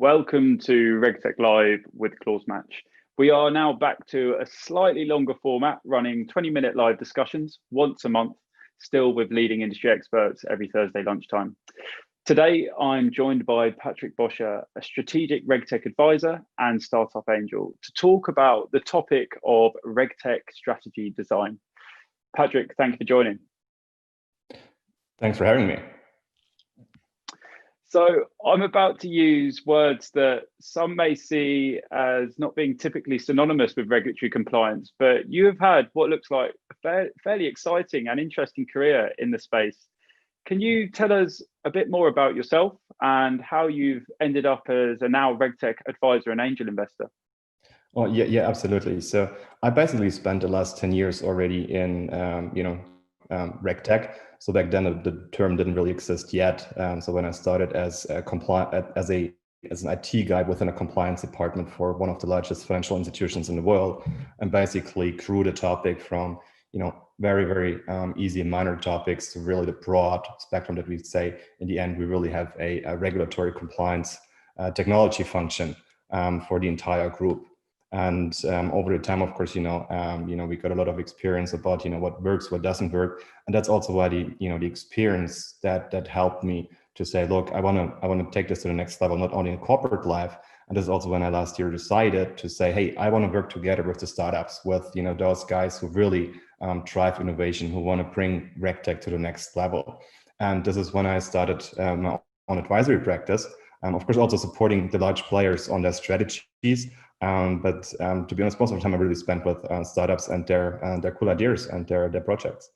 Welcome to RegTech Live with Clause Match. We are now back to a slightly longer format, running 20-minute live discussions once a month, still with leading industry experts every Thursday lunchtime. Today, I'm joined by Patrick Boscher, a strategic RegTech advisor and startup angel, to talk about the topic of RegTech strategy design. Patrick, thank you for joining. Thanks for having me. So I'm about to use words that some may see as not being typically synonymous with regulatory compliance, but you have had what looks like a fairly exciting and interesting career in the space. Can you tell us a bit more about yourself and how you've ended up as a now RegTech advisor and angel investor? Oh, yeah, absolutely. So I basically spent the last 10 years already in, RegTech. So back then the term didn't really exist yet. So when I started as an IT guy within a compliance department for one of the largest financial institutions in the world, and basically grew the topic from very, very easy and minor topics to really the broad spectrum that we say in the end we really have a regulatory compliance technology function for the entire group. And over the time, of course, we got a lot of experience about what works, what doesn't work, and that's also why the experience that helped me to say, look, I want to take this to the next level, not only in corporate life. And this is also when I last year decided to say, hey, I want to work together with the startups, with those guys who really drive innovation, who want to bring RegTech to the next level. And this is when I started my own advisory practice. Of course, also supporting the large players on their strategies. But to be honest, most of the time I really spent with startups and their cool ideas and their projects.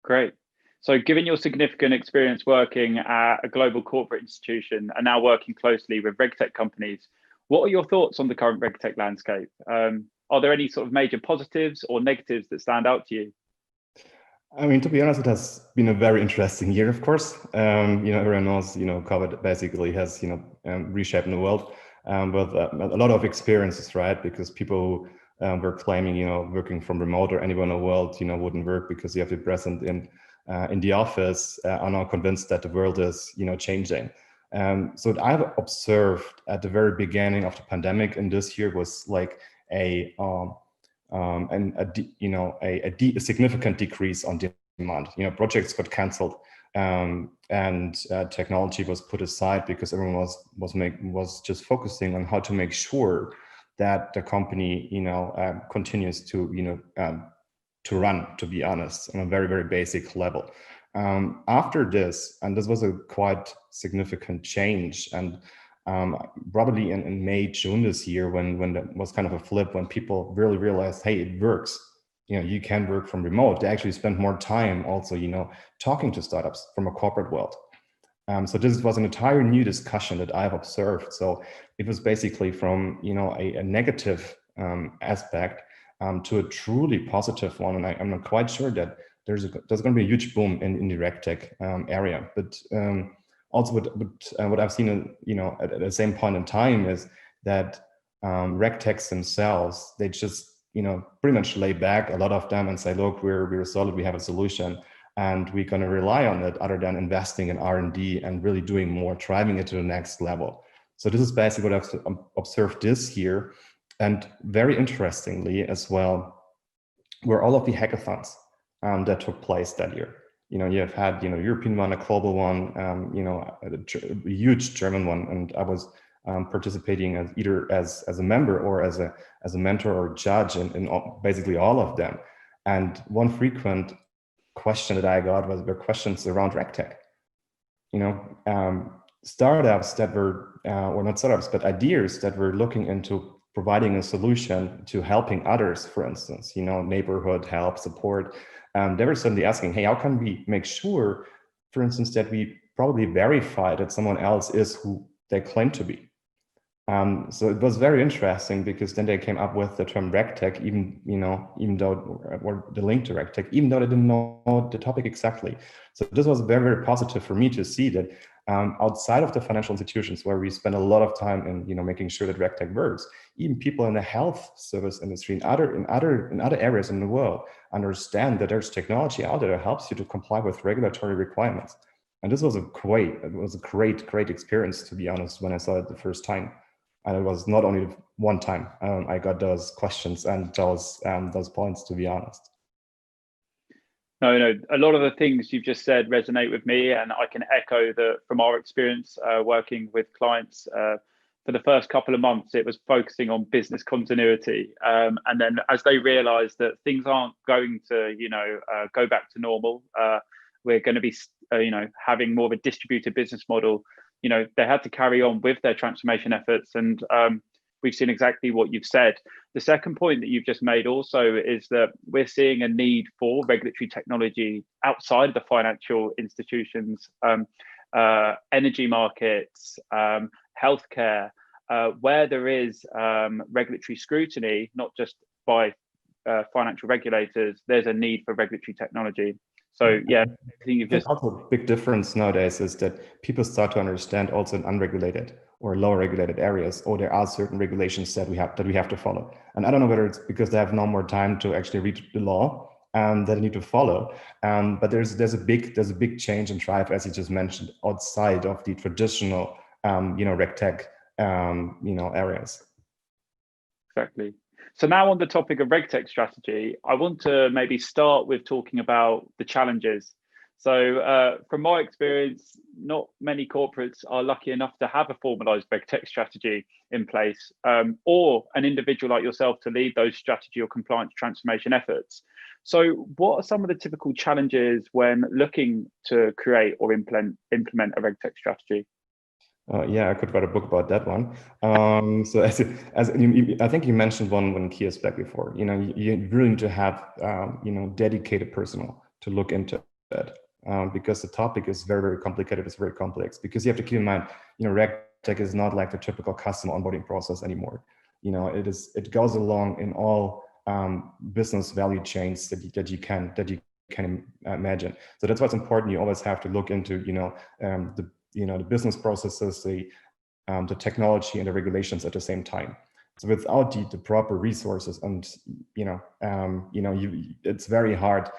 Great. So given your significant experience working at a global corporate institution and now working closely with RegTech companies, what are your thoughts on the current RegTech landscape? Are there any sort of major positives or negatives that stand out to you? I mean, to be honest, it has been a very interesting year, of course. Everyone knows, COVID basically has, reshaped the world. With a lot of experiences, right? Because people were claiming, working from remote or anywhere in the world, wouldn't work because you have to be present in the office. Are now convinced that the world is, changing. So what I've observed at the very beginning of the pandemic in this year was like a significant decrease on demand. Projects got canceled. And technology was put aside because everyone was just focusing on how to make sure that the company continues to run, to be honest, on a very, very basic level. After this, and this was a quite significant change, and probably in May, June this year, when there was kind of a flip, when people really realized, hey, it works. You can work from remote. They actually spend more time also, talking to startups from a corporate world. So this was an entire new discussion that I've observed. So it was basically from, a negative aspect to a truly positive one. And I'm not quite sure that there's going to be a huge boom in the RegTech area. But also what I've seen, at the same point in time is that RegTechs themselves, they just pretty much lay back, a lot of them, and say, look, we're solid, we have a solution, and we're going to rely on it other than investing in R&D and really doing more, driving it to the next level. So this is basically what I've observed this year. And very interestingly as well, were all of the hackathons that took place that year. You have had, European one, a global one, a huge German one, and I was participating as either as a member or as a mentor or judge in basically all of them. And one frequent question that I got were questions around RegTech. Startups that were, or not startups, but ideas that were looking into providing a solution to helping others, for instance, neighborhood help, support. They were suddenly asking, hey, how can we make sure, for instance, that we probably verify that someone else is who they claim to be? So it was very interesting because then they came up with the term RegTech, even though, or the link to RegTech, even though they didn't know the topic exactly. So this was very, very positive for me to see that outside of the financial institutions where we spend a lot of time in, making sure that RegTech works, even people in the health service industry, in other areas in the world, understand that there's technology out there that helps you to comply with regulatory requirements. And this was a great experience, to be honest, when I saw it the first time. And it was not only one time I got those questions and those points, to be honest. No, a lot of the things you've just said resonate with me, and I can echo that from our experience working with clients. For the first couple of months, it was focusing on business continuity, and then as they realised that things aren't going to, go back to normal, we're going to be, having more of a distributed business model. They had to carry on with their transformation efforts, and we've seen exactly what you've said. The second point that you've just made also is that we're seeing a need for regulatory technology outside of the financial institutions, energy markets, healthcare, where there is regulatory scrutiny, not just by financial regulators. There's a need for regulatory technology. So yeah, I think you've just also a big difference nowadays is that people start to understand also in unregulated or lower regulated areas, or there are certain regulations that we have to follow. And I don't know whether it's because they have no more time to actually read the law that they need to follow. But there's a big change and drive, as you just mentioned, outside of the traditional RegTech areas. Exactly. So now on the topic of RegTech strategy, I want to maybe start with talking about the challenges. So from my experience, not many corporates are lucky enough to have a formalized RegTech strategy in place, or an individual like yourself to lead those strategy or compliance transformation efforts. So what are some of the typical challenges when looking to create or implement a RegTech strategy? Yeah, I could write a book about that one. So I think you mentioned one key aspect before. You really need to have dedicated personnel to look into it, because the topic is very complicated. It's very complex, because you have to keep in mind, RegTech is not like the typical customer onboarding process anymore. It goes along in all business value chains that you can imagine. So that's what's important. You always have to look into the business processes, the technology, and the regulations at the same time. So without the proper resources, and it's very hard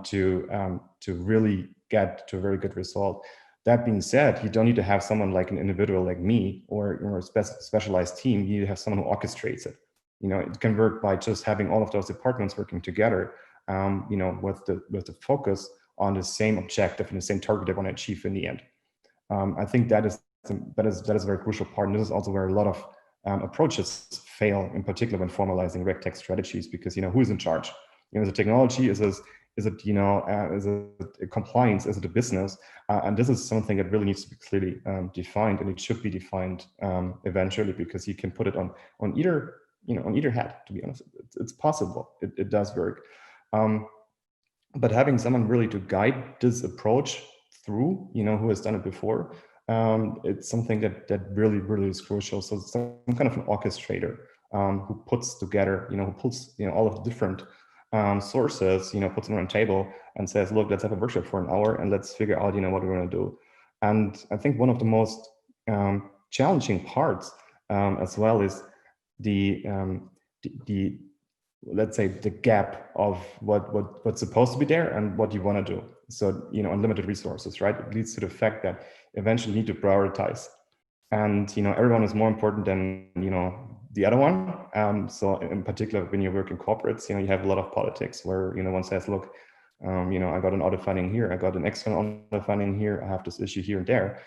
to really get to a very good result. That being said, you don't need to have someone like an individual like me or a specialized team. You have someone who orchestrates it. It can work by just having all of those departments working together, with the focus on the same objective and the same target they want to achieve in the end. I think that is a very crucial part, and this is also where a lot of approaches fail, in particular when formalizing RegTech strategies, because who's in charge? Is it technology? Is it compliance? Is it a business? And this is something that really needs to be clearly defined, and it should be defined eventually, because you can put it on either hat. To be honest, it's possible. It does work. But having someone really to guide this approach through, who has done it before, it's something that really is crucial. So some kind of an orchestrator who puts together, who pulls all of the different sources, puts them on a table and says, look, let's have a workshop for an hour and let's figure out what we're going to do. And I think one of the most challenging parts as well is the let's say the gap of what's supposed to be there and what you want to do. So unlimited resources, right? It leads to the fact that eventually you need to prioritize, and everyone is more important than the other one. So in particular, when you work in corporates, you have a lot of politics where one says, look, I got an audit funding here, I got an external audit funding here, I have this issue here and there.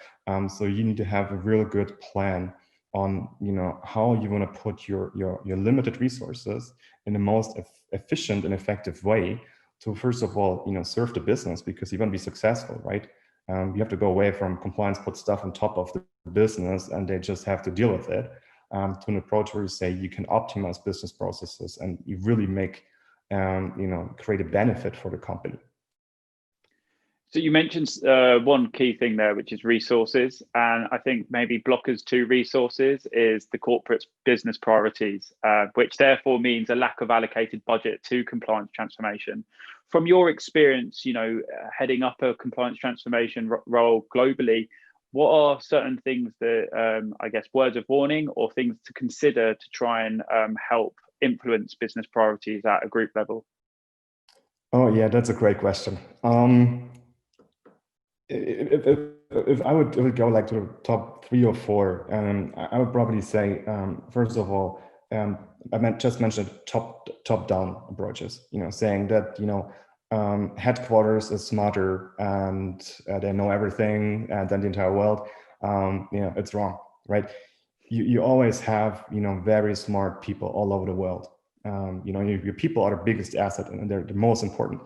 So you need to have a real good plan on how you want to put your limited resources in the most efficient and effective way to, first of all, serve the business, because you want to be successful, right? You have to go away from compliance, put stuff on top of the business and they just have to deal with it, to an approach where you say you can optimize business processes and you really make create a benefit for the company. So you mentioned one key thing there, which is resources. And I think maybe blockers to resources is the corporate business priorities, which therefore means a lack of allocated budget to compliance transformation. From your experience, heading up a compliance transformation role globally, what are certain things that, I guess, words of warning or things to consider to try and help influence business priorities at a group level? Oh, yeah, that's a great question. if I would go like to the top 3 or 4, I would probably say, first of all, just mentioned top down approaches. Saying that headquarters is smarter and they know everything than the entire world. It's wrong, right? You always have very smart people all over the world. Your people are the biggest asset and they're the most important.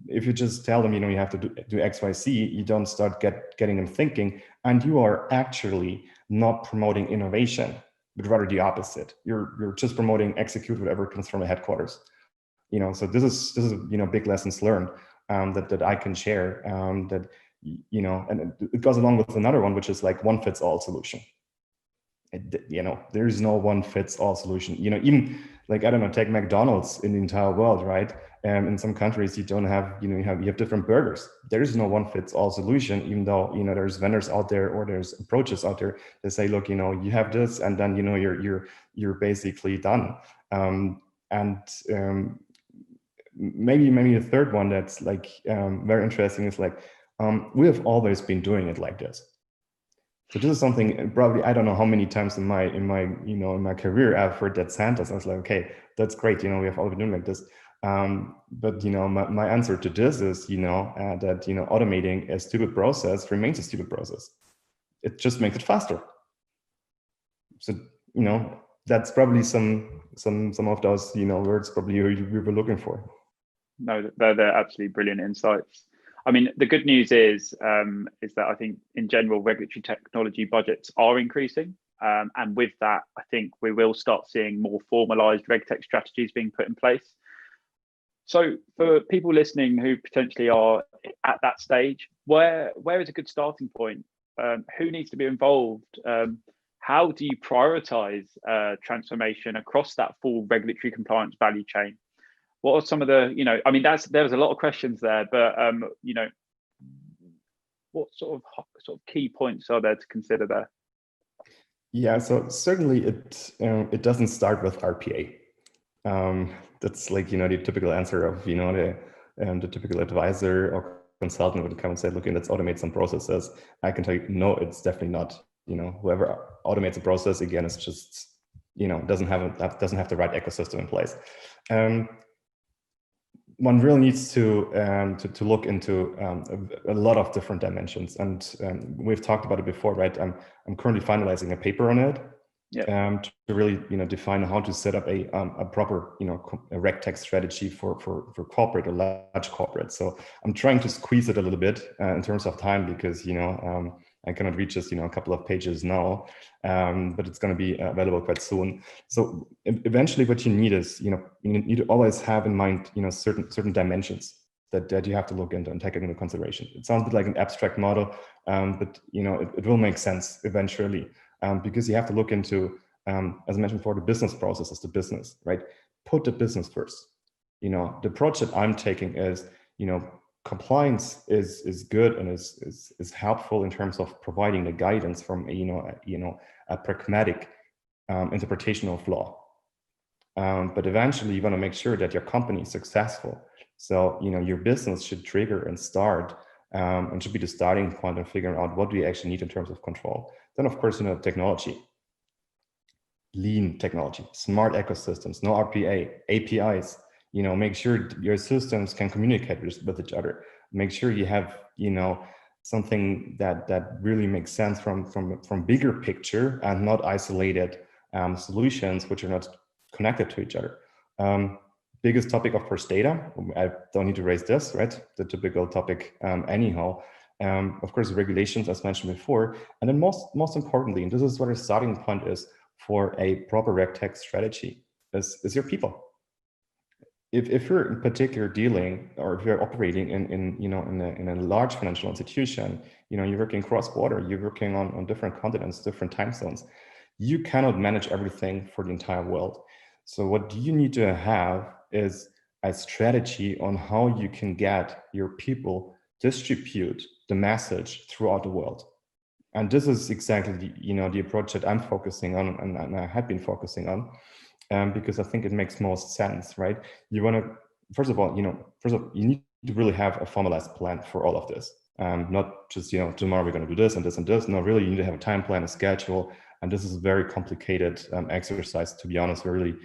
If you just tell them, you have to do X, Y, Z, you don't start getting them thinking, and you are actually not promoting innovation, but rather the opposite. You're just promoting execute whatever comes from the headquarters. So this is big lessons learned that I can share. And it goes along with another one, which is like one fits all solution. There is no one fits all solution. Even like, I don't know, take McDonald's in the entire world, right? In some countries, you don't have, you have different burgers. There is no one fits all solution, even though, there's vendors out there or there's approaches out there that say, look, you have this, and then, you're basically done. Maybe a third one that's like very interesting is like, we have always been doing it like this. So this is something probably, I don't know how many times in my career I've heard that sentence. I was like, okay, that's great. We have always been doing like this. But my answer to this is, that automating a stupid process remains a stupid process. It just makes it faster. So that's probably some of those words probably we were looking for. No, they're absolutely brilliant insights. I mean, the good news is that I think in general regulatory technology budgets are increasing, and with that, I think we will start seeing more formalized RegTech strategies being put in place. So for people listening who potentially are at that stage, where is a good starting point? Who needs to be involved? How do you prioritize transformation across that full regulatory compliance value chain? What are some of the, I mean, there's a lot of questions there, but what sort of key points are there to consider there? Yeah, so certainly it doesn't start with RPA. That's like the typical answer of the typical advisor or consultant would come and say, look, let's automate some processes. I can tell you, no, it's definitely not. Whoever automates a process, again, is just doesn't have the right ecosystem in place. One really needs to look into a lot of different dimensions, and we've talked about it before, right? I'm currently finalizing a paper on it. Yeah. To really define how to set up a proper a RegTech strategy for corporate or large corporate. So I'm trying to squeeze it a little bit in terms of time, because I cannot reach just a couple of pages now, but it's going to be available quite soon. So eventually, what you need is you need to always have in mind certain dimensions that you have to look into and take into consideration. It sounds a bit like an abstract model, but it will make sense eventually. Because you have to look into, as I mentioned before, the business processes, the business, right? Put the business first. The approach that I'm taking is, compliance is good and is helpful in terms of providing the guidance from a pragmatic interpretation of law. But eventually, you want to make sure that your company is successful. So your business should trigger and start. And should be the starting point of figuring out what do you actually need in terms of control. Then, of course, technology, lean technology, smart ecosystems, no RPA, APIs. Make sure your systems can communicate with each other. Make sure you have something that really makes sense from bigger picture and not isolated solutions which are not connected to each other. Biggest topic, of course, data. I don't need to raise this, right? The typical topic anyhow. Of course, regulations, as mentioned before. And then most importantly, and this is what our starting point is for a proper RegTech strategy, is your people. If you're in particular dealing, or if you're operating in a large financial institution, you're working cross-border, you're working on different continents, different time zones, you cannot manage everything for the entire world. So what you need to have is a strategy on how you can get your people distribute the message throughout the world. And this is exactly the approach that I'm focusing on, and I have been focusing on, because I think it makes most sense, right? You want to, first of all, you need to really have a formalized plan for all of this. Not just, tomorrow we're going to do this and this and this. No, really, you need to have a time plan, a schedule. And this is a very complicated exercise. To be honest, really,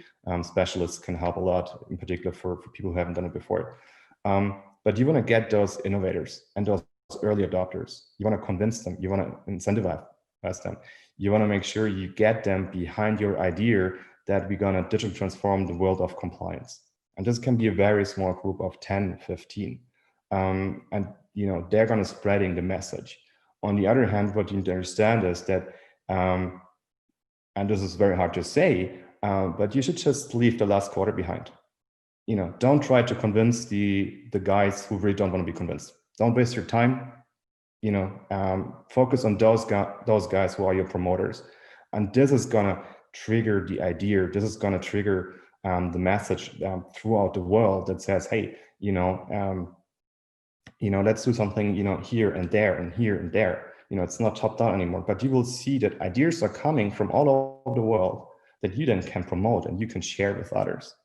specialists can help a lot, in particular for people who haven't done it before. But you want to get those innovators and those early adopters. You want to convince them. You want to incentivize them. You want to make sure you get them behind your idea that we're going to digitally transform the world of compliance. And this can be a very small group of 10, 15. And they're going to spreading the message. On the other hand, what you need to understand is that, and this is very hard to say, but you should just leave the last quarter behind. Don't try to convince the guys who really don't want to be convinced. Don't waste your time. Focus on those guys who are your promoters, and this is gonna trigger the idea. This is gonna trigger the message throughout the world that says, hey, let's do something, here and there and here and there. It's not top down anymore. But you will see that ideas are coming from all over the world that you then can promote and you can share with others.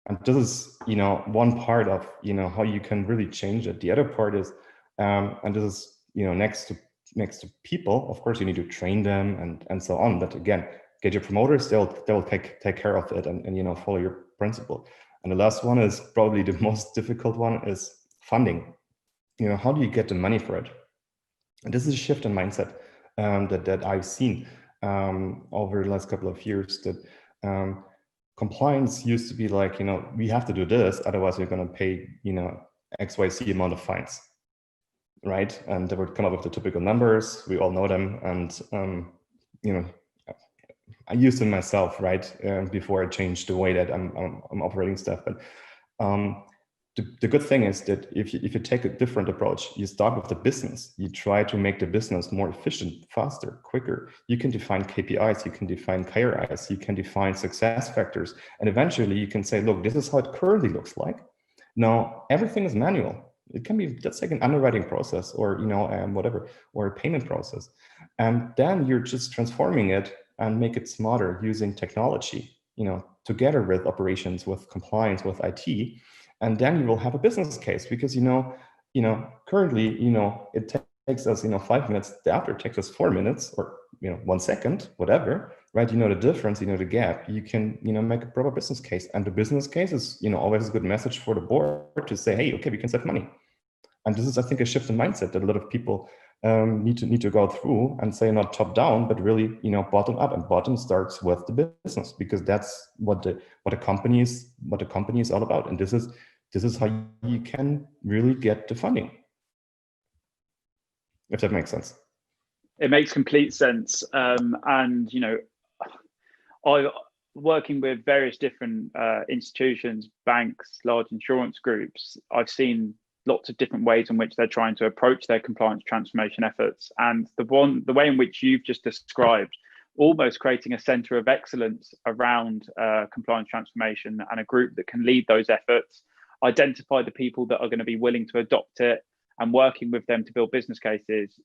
And this is, one part of, how you can really change it. The other part is, and this is, next to people, of course, you need to train them and so on. But again, get your promoters, they'll take care of it and follow your principle. And the last one is probably the most difficult one, is funding. How do you get the money for it? And this is a shift in mindset that I've seen over the last couple of years, that compliance used to be like, we have to do this, otherwise we're going to pay, XYZ amount of fines, right? And they would come up with the typical numbers. We all know them. And, I used them myself, right? Before I changed the way that I'm operating stuff. But the good thing is that if you take a different approach, you start with the business, you try to make the business more efficient, faster, quicker. You can define KPIs, you can define KRIs, you can define success factors. And eventually you can say, look, this is how it currently looks like. Now, everything is manual. It can be, let's say, an underwriting process or, whatever, or a payment process. And then you're just transforming it and make it smarter using technology, together with operations, with compliance, with IT. And then you will have a business case, because, currently, it takes us, 5 minutes. The after takes us 4 minutes or, 1 second, whatever, right? The difference, the gap. You can, make a proper business case. And the business case is, always a good message for the board to say, hey, okay, we can save money. And this is, I think, a shift in mindset that a lot of people need to go through, and say not top down, but really, bottom up. And bottom starts with the business, because that's what the company is all about. And this is how you can really get the funding, if that makes sense. It makes complete sense. And I working with various different institutions, banks, large insurance groups. I've seen lots of different ways in which they're trying to approach their compliance transformation efforts. And the way in which you've just described, almost creating a center of excellence around compliance transformation, and a group that can lead those efforts, identify the people that are going to be willing to adopt it, and working with them to build business cases,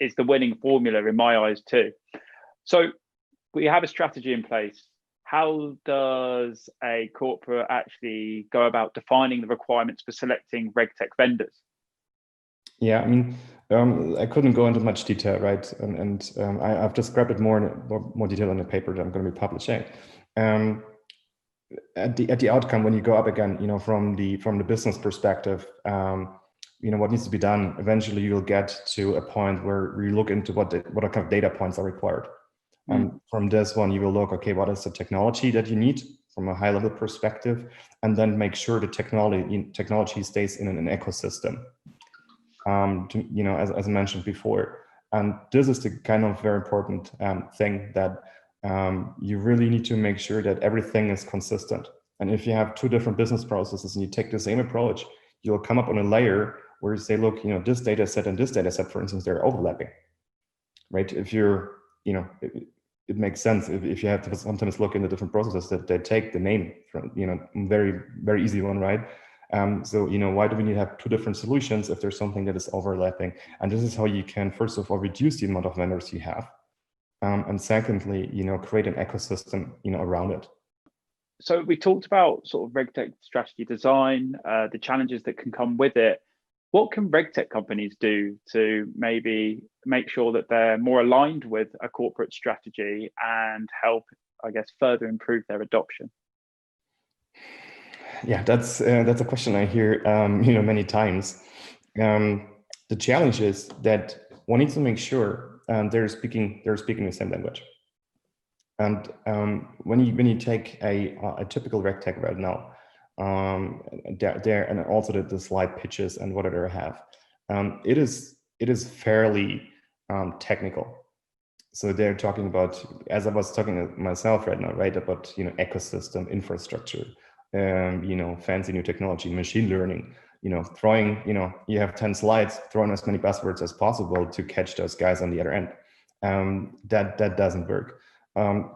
is the winning formula in my eyes too. So we have a strategy in place. How does a corporate actually go about defining the requirements for selecting RegTech vendors? Yeah, I mean, I couldn't go into much detail, right? And I've described it more detail in the paper that I'm going to be publishing. At the outcome, when you go up again, from the business perspective, what needs to be done. Eventually, you'll get to a point where you look into what kind of data points are required. And from this one, you will look, okay, what is the technology that you need from a high level perspective, and then make sure the technology stays in an ecosystem. As I mentioned before, and this is the kind of very important thing that you really need to make sure that everything is consistent. And if you have two different business processes and you take the same approach, you'll come up on a layer where you say, look, this data set and this data set, for instance, they're overlapping, right? If you're, it makes sense if you have to sometimes look into different processes that they take the name from, very, very easy one, right? So, why do we need to have two different solutions if there's something that is overlapping? And this is how you can, first of all, reduce the amount of vendors you have. And secondly, create an ecosystem, around it. So we talked about sort of RegTech strategy design, the challenges that can come with it. What can RegTech companies do to maybe make sure that they're more aligned with a corporate strategy and help, I guess, further improve their adoption? Yeah, that's a question I hear many times. The challenge is that one needs to make sure they're speaking the same language. And when you take a typical RegTech right now, there and also the slide pitches and what they have, it is fairly technical. So they're talking about, as I was talking myself right now, right, about ecosystem, infrastructure, fancy new technology, machine learning, throwing, you have 10 slides, throwing as many buzzwords as possible to catch those guys on the other end. That doesn't work.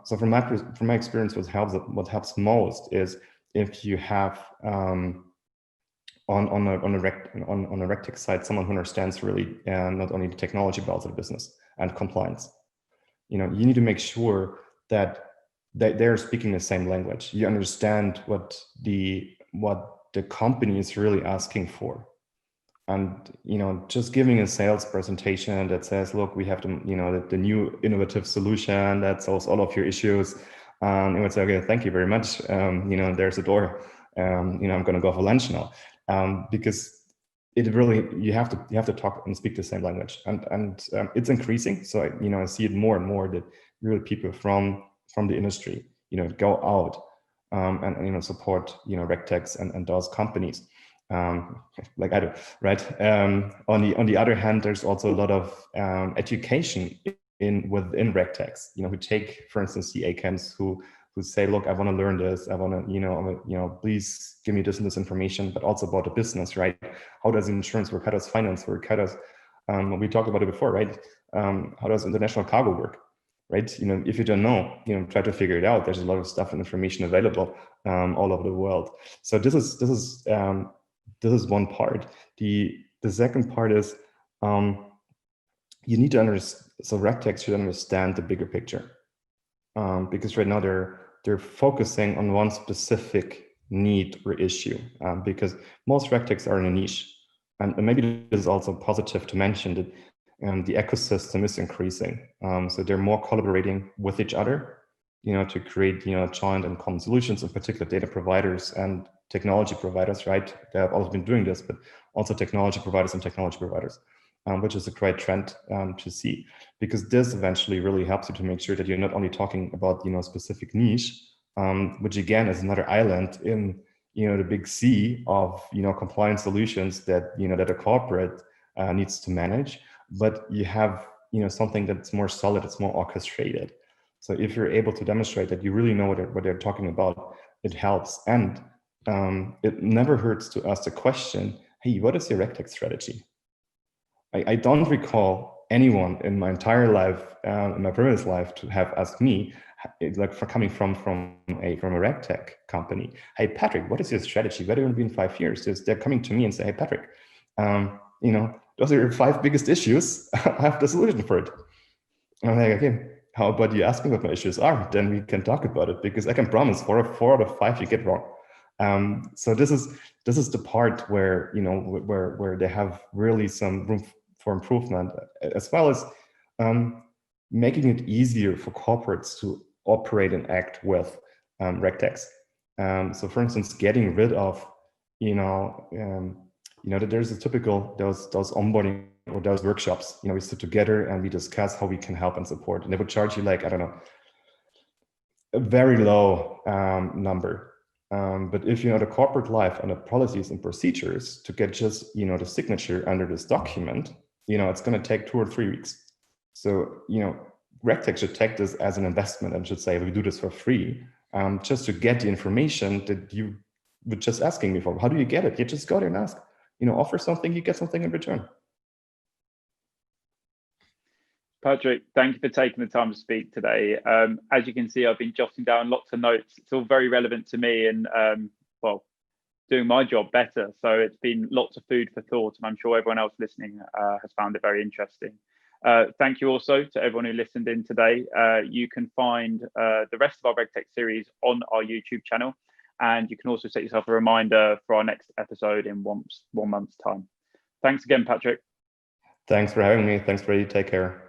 So from my experience, what helps most is if you have on a RegTech side someone who understands really not only the technology but also the business and compliance. You need to make sure that they're speaking the same language. You understand what the company is really asking for. And just giving a sales presentation that says, look, we have the new innovative solution that solves all of your issues, and would say, okay, thank you very much, there's the door, I'm going to go for lunch now, because it really, you have to talk and speak the same language, and it's increasing. So I see it more and more that really people from the industry go out and support RegTechs and those companies. Like I do, right? On the other hand, there's also a lot of education within RegTechs. Who take, for instance, the ACAMs who say, look, I want to learn this. I want to, please give me this and this information, but also about the business, right? How does insurance work? How does finance work? How does we talked about it before, right? How does international cargo work? Right? If you don't know, try to figure it out. There's a lot of stuff and information available all over the world. So this is one part. The second part is you need to understand. So RegTech should understand the bigger picture, because right now they're focusing on one specific need or issue, because most RegTechs are in a niche, and maybe this is also positive to mention that the ecosystem is increasing. So they're more collaborating with each other, to create joint and common solutions, in particular data providers and technology providers, right? They have always been doing this, but also technology providers and technology providers, which is a great trend to see, because this eventually really helps you to make sure that you're not only talking about a specific niche, which again is another island in the big sea of compliance solutions that that a corporate needs to manage, but you have something that's more solid, it's more orchestrated. So if you're able to demonstrate that you really know what they're talking about, it helps. And it never hurts to ask the question, hey, what is your RegTech strategy? I don't recall anyone in my entire life, in my previous life, to have asked me, like coming from a RegTech company, hey, Patrick, what is your strategy? Where do you want to be in 5 years? They're coming to me and say, hey, Patrick, those are your 5 biggest issues. I have the solution for it. And I'm like, okay, how about you ask me what my issues are? Then we can talk about it, because I can promise 4 out of 5 you get wrong. So this is the part where where they have really some room for improvement, as well as making it easier for corporates to operate and act with RegTechs. So for instance, getting rid of that there's a typical those onboarding or those workshops, we sit together and we discuss how we can help and support, and they would charge you like, I don't know, a very low number. But if you know the corporate life and the policies and procedures to get just the signature under this document, it's going to take 2 or 3 weeks. So RegTech should take this as an investment and should say, we do this for free, just to get the information that you were just asking me for. How do you get it? You just go there and ask. Offer something, you get something in return. Patrick, thank you for taking the time to speak today. As you can see, I've been jotting down lots of notes. It's all very relevant to me and, doing my job better. So it's been lots of food for thought, and I'm sure everyone else listening has found it very interesting. Thank you also to everyone who listened in today. You can find the rest of our RegTech series on our YouTube channel, and you can also set yourself a reminder for our next episode in one month's time. Thanks again, Patrick. Thanks for having me. Thanks, Brady. Take care.